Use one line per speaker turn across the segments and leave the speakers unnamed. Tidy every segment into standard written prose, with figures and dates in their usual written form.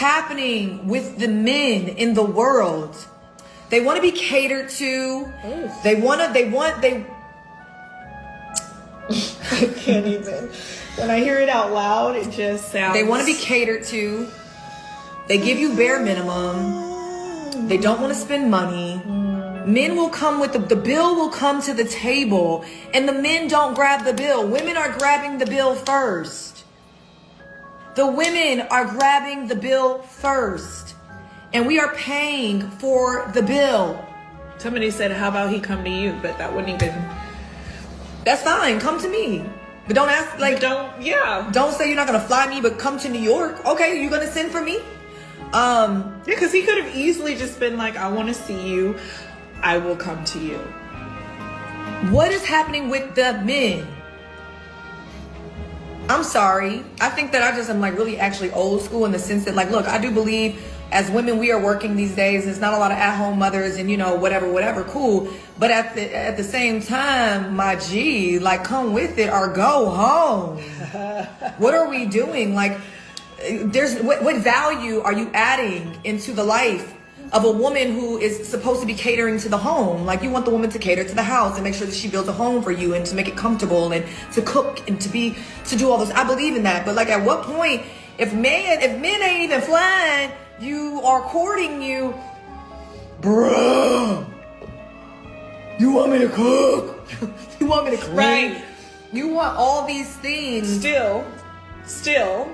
happening with the men in the world? They want to be catered to. They
I can't even. When I hear it out loud, it just sounds...
They want to be catered to. They give you bare minimum. They don't want to spend money. Men will come with the bill will come to the table, and the men don't grab the bill. Women are grabbing the bill first. The women are grabbing the bill first, and we are paying for the bill.
Somebody said, how about he come to you? But that wouldn't even...
That's fine. Come to me. But don't ask, like... Don't say you're not going to fly me, but come to New York. Okay, you going to send for me?
Yeah, because he could have easily just been like, I want to see you. I will come to you.
What is happening with the men? I'm sorry. I think that I just am like really actually old school in the sense that, like, look, I do believe as women we are working these days. There's not a lot of at-home mothers and, you know, whatever, cool. But at the same time, my G, like, come with it or go home. What are we doing? Like, what value are you adding into the life of a woman who is supposed to be catering to the home? Like, you want the woman to cater to the house and make sure that she builds a home for you and to make it comfortable and to cook and to do all this. I believe in that. But like, at what point, if men ain't even flying, you are courting you, bruh, you want me to cook? You want me to clean?
Right.
You want all these things.
Still.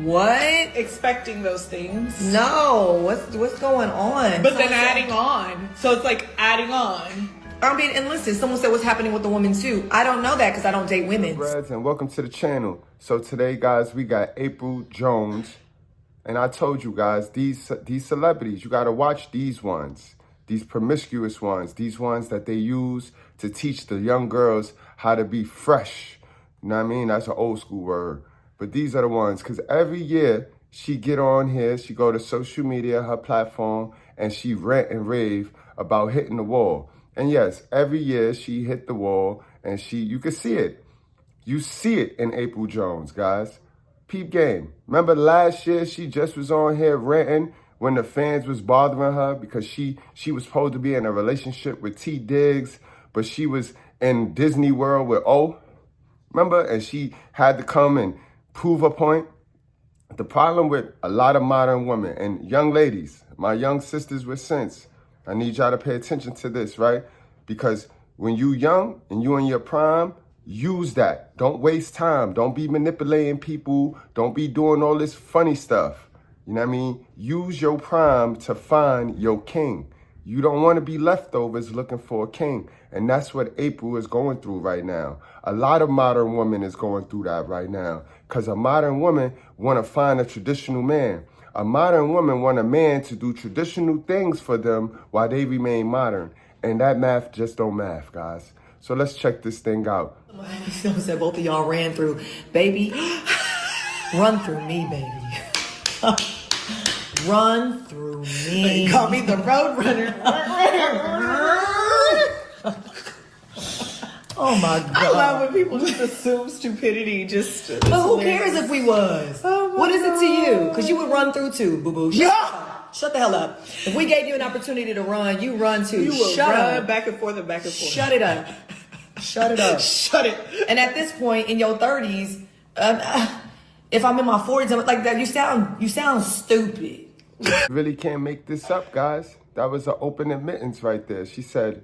What?
Expecting those things.
No. What's going on?
But then adding on. So it's like adding on.
I mean, and listen, someone said what's happening with the woman too. I don't know that because I don't date women.
And welcome to the channel. So today, guys, we got Apryl Jones. And I told you guys, these celebrities, you got to watch these ones. These promiscuous ones. These ones that they use to teach the young girls how to be fresh. You know what I mean? That's an old school word. But these are the ones, because every year she get on here, she go to social media, her platform, and she rant and rave about hitting the wall. And yes, every year she hit the wall, and you can see it. You see it in Apryl Jones, guys. Peep game. Remember last year she just was on here ranting when the fans was bothering her because she was supposed to be in a relationship with T. Diggs, but she was in Disney World with O. Remember? And she had to come and prove a point. The problem with a lot of modern women and young ladies, my young sisters with sense, I need y'all to pay attention to this, right? Because when you young and you in your prime, use that. Don't waste time. Don't be manipulating people. Don't be doing all this funny stuff. You know what I mean? Use your prime to find your king. You don't want to be leftovers looking for a king. And that's what Apryl is going through right now. A lot of modern women is going through that right now. Because a modern woman want to find a traditional man. A modern woman want a man to do traditional things for them while they remain modern. And that math just don't math, guys. So let's check this thing out.
Someone said both of y'all ran through. Baby, run through me, baby. Run through me.
They call me the road runner.
Oh my God.
I love when people just assume stupidity.
But who cares if we was? What is it to you? Because you would run through too, boo-boo. Shut the hell up. If we gave you an opportunity to run, you run too.
You will
Shut
run
up.
back and forth and back and forth.
Shut it up. Shut it up.
Shut it.
And at this point in your 30s, if I'm in my 40s, I'm like that, you sound stupid.
Really can't make this up, guys. That was an open admittance right there. She said,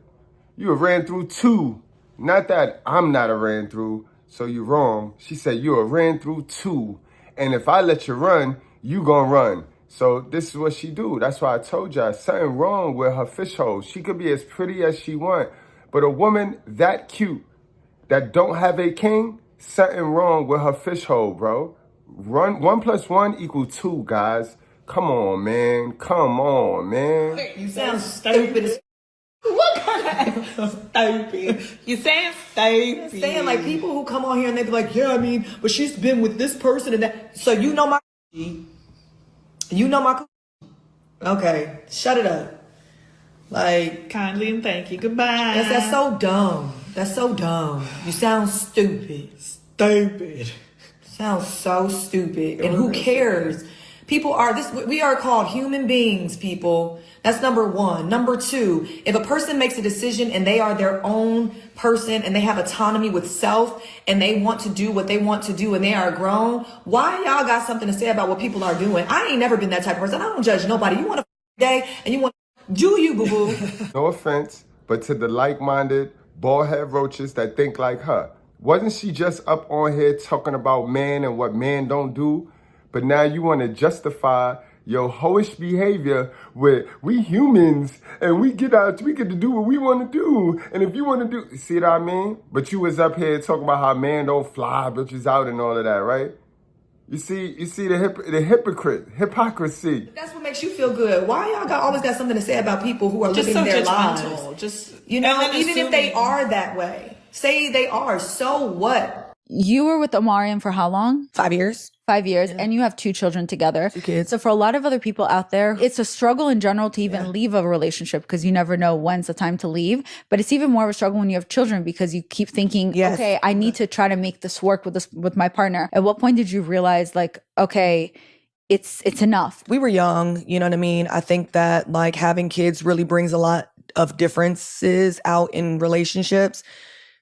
you ran through two. Not that I'm not a ran through, so you're wrong. She said, you ran through two. And if I let you run, you gonna run. So this is what she do. That's why I told y'all, something wrong with her fish hole. She could be as pretty as she want, but a woman that cute, that don't have a king, something wrong with her fish hole, bro. 1 + 1 = 2, guys. Come on, man. Come on, man.
You sound stupid as
What kind of stupid? You sound stupid.
saying like people who come on here and they be like, yeah, I mean, but she's been with this person and that. So you know my okay, shut it up. Like,
kindly and thank you. Goodbye.
that's so dumb. That's so dumb. You sound stupid.
Stupid.
Sounds so stupid. And who cares? People are this. We are called human beings, people. That's number one. Number two, if a person makes a decision and they are their own person and they have autonomy with self and they want to do what they want to do and they are grown, why y'all got something to say about what people are doing? I ain't never been that type of person. I don't judge nobody. You want a day and you want to do you, boo boo.
No offense, but to the like-minded, bald-head roaches that think like her. Wasn't she just up on here talking about man and what man don't do? But now you want to justify your hoish behavior with we humans and we get to do what we want to do. And if you want to do, see what I mean? But you was up here talking about how man don't fly bitches out and all of that, right? You see the hypocrisy.
That's what makes you feel good. Why y'all always got something to say about people who are living their lives? Even if they are that way, say they are. So what?
You were with Omarion for how long?
5 years.
5 years, and you have 2 children together.
2 kids.
So for a lot of other people out there, it's a struggle in general to even leave a relationship because you never know when's the time to leave. But it's even more of a struggle when you have children because you keep thinking, okay, I need to try to make this work with my partner. At what point did you realize, like, okay, it's enough?
We were young, you know what I mean? I think that like having kids really brings a lot of differences out in relationships.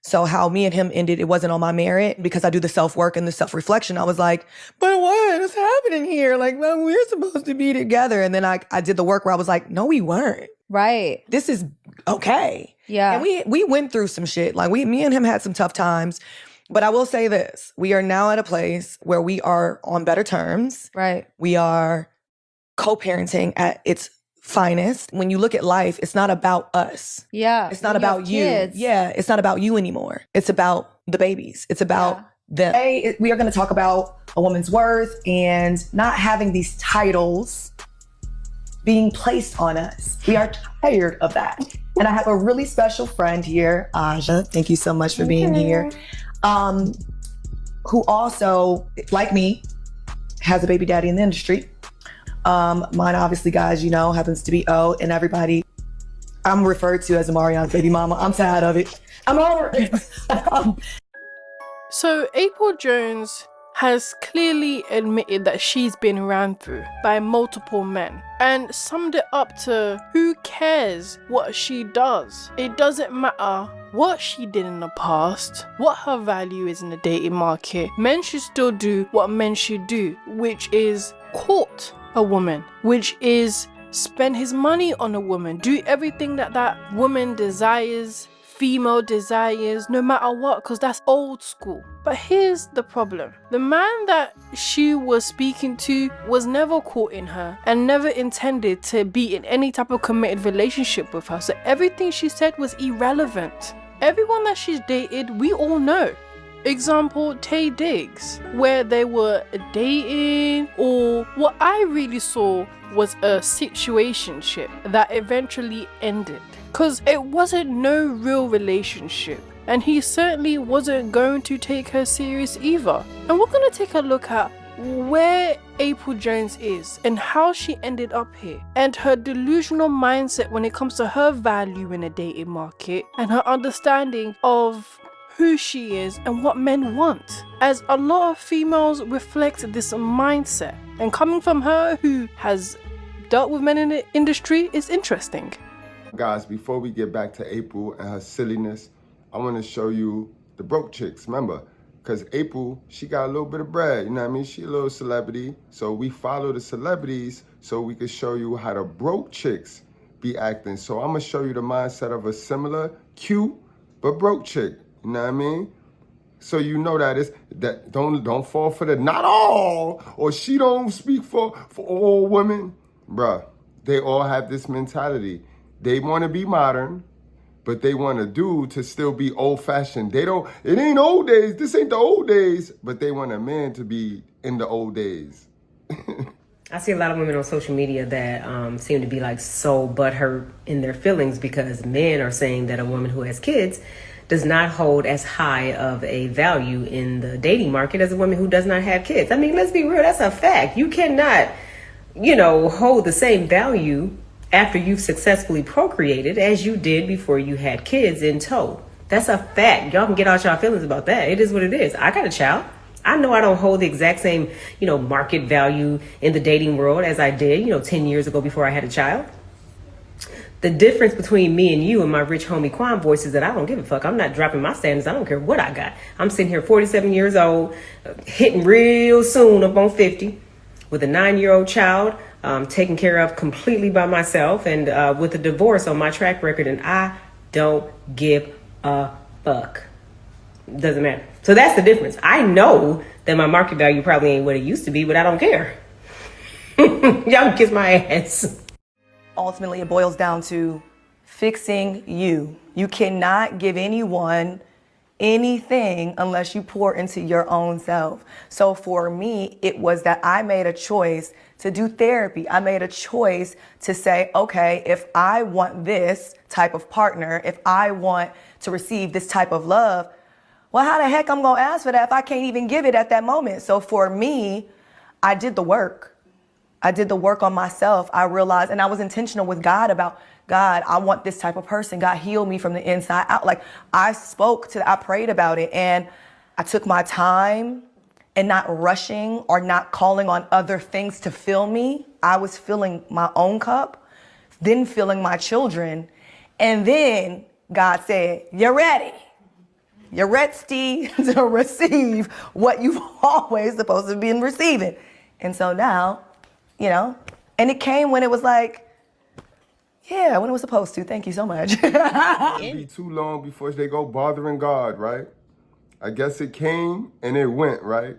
So how me and him ended, it wasn't on my merit because I do the self-work and the self-reflection. I was like, but what is happening here? Like, well, we're supposed to be together. And then I did the work where I was like, no, we weren't.
Right.
This is okay.
Yeah.
And we went through some shit. Like me and him had some tough times. But I will say this, we are now at a place where we are on better terms.
Right.
We are co-parenting at its finest. When you look at life, it's not about us.
Yeah.
It's not about you.
Kids.
Yeah. It's not about you anymore. It's about the babies. It's about them.
Today, we are going to talk about a woman's worth and not having these titles being placed on us. We are tired of that. And I have a really special friend here, Aja. Thank you so much for being here. Who also, like me, has a baby daddy in the industry. Mine, obviously, guys, you know, happens to be O, and everybody, I'm referred to as Omarion's baby mama. I'm tired of it. I'm over it.
So Apryl Jones has clearly admitted that she's been ran through by multiple men and summed it up to who cares what she does. It doesn't matter what she did in the past, what her value is in the dating market. Men should still do what men should do, which is court a woman, which is spend his money on a woman, do everything that that woman desires, female desires, no matter what, because that's old school. But here's the problem. The man that she was speaking to was never courting her and never intended to be in any type of committed relationship with her. So everything she said was irrelevant. Everyone that she's dated, we all know. Example, Tay Diggs, where they were dating, or what I really saw was a situationship that eventually ended. Because it wasn't no real relationship, and he certainly wasn't going to take her serious either. And we're going to take a look at where Apryl Jones is and how she ended up here, and her delusional mindset when it comes to her value in a dating market, and her understanding of who she is and what men want, as a lot of females reflect this mindset, and coming from her who has dealt with men in the industry is interesting.
Guys, before we get back to Apryl and her silliness, I want to show you the broke chicks, remember? Because Apryl, she got a little bit of bread, you know what I mean? She a little celebrity, so we follow the celebrities so we can show you how the broke chicks be acting. So I'm going to show you the mindset of a similar, cute, but broke chick. You know what I mean? So you know that don't fall for the not all, or she don't speak for all women. Bruh, they all have this mentality. They want to be modern, but they want a dude to still be old fashioned. It ain't old days. This ain't the old days, but they want a man to be in the old days.
I see a lot of women on social media that seem to be like so butthurt in their feelings because men are saying that a woman who has kids does not hold as high of a value in the dating market as a woman who does not have kids. I mean, let's be real, that's a fact. You cannot, hold the same value after you've successfully procreated as you did before you had kids in tow. That's a fact. Y'all can get out y'all feelings about that. It is what it is. I got a child. I know I don't hold the exact same, market value in the dating world as I did, 10 years ago before I had a child. The difference between me and you and my rich homie Quan voice is that I don't give a fuck. I'm not dropping my standards. I don't care what I got. I'm sitting here 47 years old, hitting real soon up on 50 with a 9-year-old child, taken care of completely by myself, and with a divorce on my track record, and I don't give a fuck. Doesn't matter. So that's the difference. I know that my market value probably ain't what it used to be, but I don't care. Y'all can kiss my ass.
Ultimately, it boils down to fixing you. You cannot give anyone anything unless you pour into your own self. So for me, it was that I made a choice to do therapy. I made a choice to say, okay, if I want this type of partner, if I want to receive this type of love, well, how the heck I'm gonna ask for that if I can't even give it at that moment? So for me, I did the work. I did the work on myself. I realized, and I was intentional with God about, God, I want this type of person. God, heal me from the inside out. Like I prayed about it, and I took my time and not rushing or not calling on other things to fill me. I was filling my own cup, then filling my children. And then God said, you're ready. You're ready to receive what you've always supposed to be receiving. And so now, and it came when it was like, yeah, when it was supposed to. Thank you so much.
It'll be too long before they go bothering God, right? I guess it came and it went, right?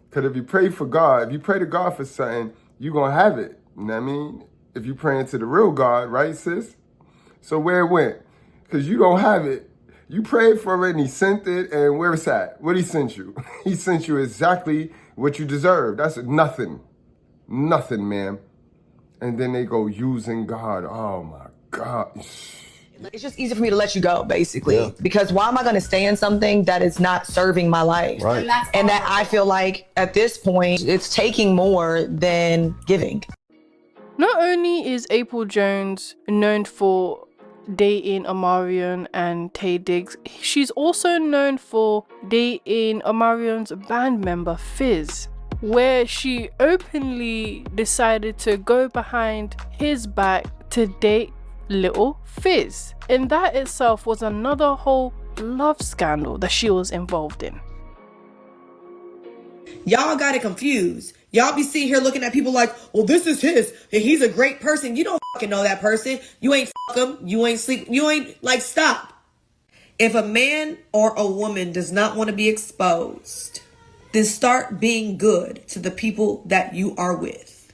Because if you pray for God, if you pray to God for something, you're going to have it. You know what I mean? If you're praying to the real God, right, sis? So where it went? Because you don't have it. You prayed for it and he sent it, and where it's at? What he sent you? He sent you exactly what you deserve. That's nothing. Nothing, man. And then they go using God. Oh my God.
It's just easy for me to let you go, basically. Because why am I going to stay in something that is not serving my life?
Right.
And that I feel like at this point, it's taking more than giving.
Not only is Apryl Jones known for dating Omarion and Taye Diggs, she's also known for dating Omarion's band member Fizz, where she openly decided to go behind his back to date little Fizz. And that itself was another whole love scandal that she was involved in.
Y'all got it confused. Y'all be sitting here looking at people like, well, this is his, and he's a great person. You don't fucking know that person. You ain't fuck him. You ain't sleep. You ain't, like, stop. If a man or a woman does not want to be exposed, then start being good to the people that you are with.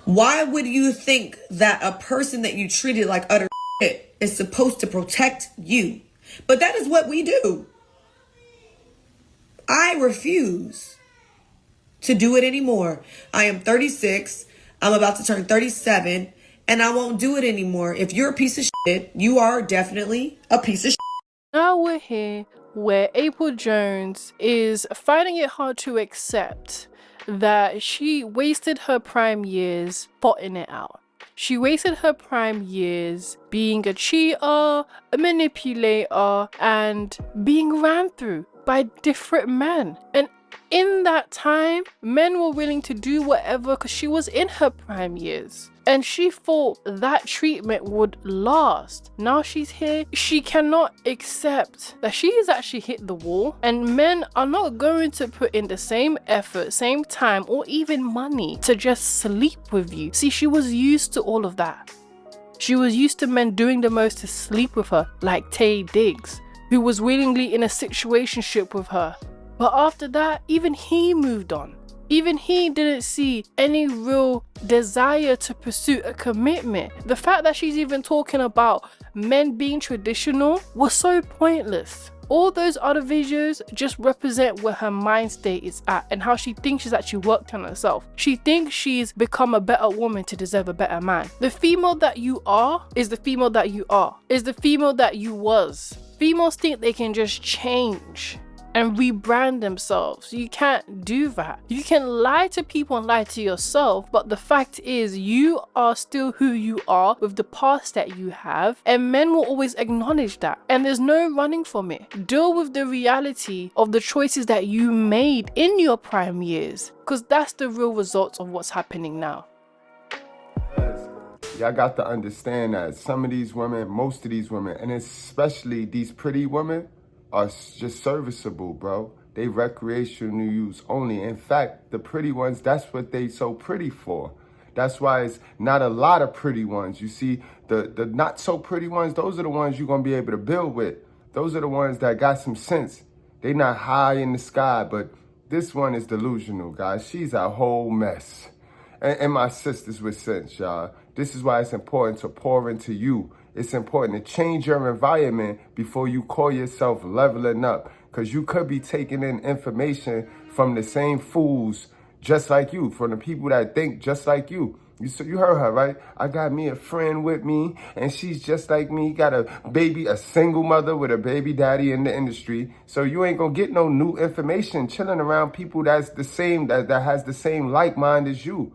Why would you think that a person that you treated like utter shit is supposed to protect you? But that is what we do. I refuse to do it anymore. I am 36. I'm about to turn 37, and I won't do it anymore. If you're a piece of shit, you are definitely a piece of shit.
Now we're here where Apryl Jones is finding it hard to accept that she wasted her prime years plotting it out. She wasted her prime years being a cheater, a manipulator, and being ran through by different men. And in that time, men were willing to do whatever because she was in her prime years. And she thought that treatment would last. Now she's here. She cannot accept that she has actually hit the wall. And men are not going to put in the same effort, same time, or even money to just sleep with you. See, she was used to all of that. She was used to men doing the most to sleep with her, like Taye Diggs, who was willingly in a situationship with her. But after that, even he moved on. Even he didn't see any real desire to pursue a commitment. The fact that she's even talking about men being traditional was so pointless. All those other videos just represent where her mind state is at and how she thinks she's actually worked on herself. She thinks she's become a better woman to deserve a better man. The female that you are is the female that you are, is the female that you was. Females think they can just change. and rebrand themselves. You can't do that. You can lie to people and lie to yourself, but the fact is you are still who you are with the past that you have, and men will always acknowledge that, and there's no running from it. Deal with the reality of the choices that you made in your prime years, because that's the real result of what's happening now.
Y'all got to understand that some of these women, most of these women, and especially these pretty women, are just serviceable, bro. They recreational use only. In fact, the pretty ones, that's what they so pretty for. That's why it's not a lot of pretty ones. You see, the not so pretty ones, those are the ones you're going to be able to build with. Those are the ones that got some sense. They not high in the sky, but this one is delusional, guys. She's a whole mess. And my sisters with sense, y'all. This is why it's important to pour into you. It's important to change your environment before you call yourself leveling up. Because you could be taking in information from the same fools just like you, from the people that think just like you. You heard her, right? I got me a friend with me, and she's just like me. Got a baby, a single mother with a baby daddy in the industry. So you ain't gonna get no new information chilling around people that's the same, that has the same like mind as you.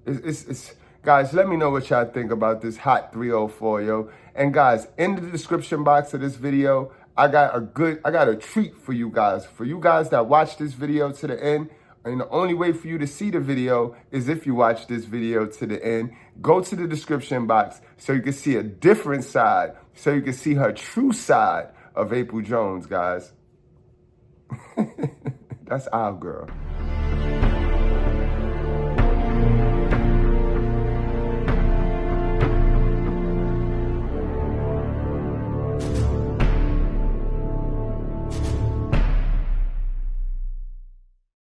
It's guys, let me know what y'all think about this hot 304, yo. And guys, in the description box of this video, I got a treat for you guys. For you guys that watch this video to the end, and the only way for you to see the video is if you watch this video to the end. Go to the description box so you can see a different side, so you can see her true side of Apryl Jones, guys. That's our girl.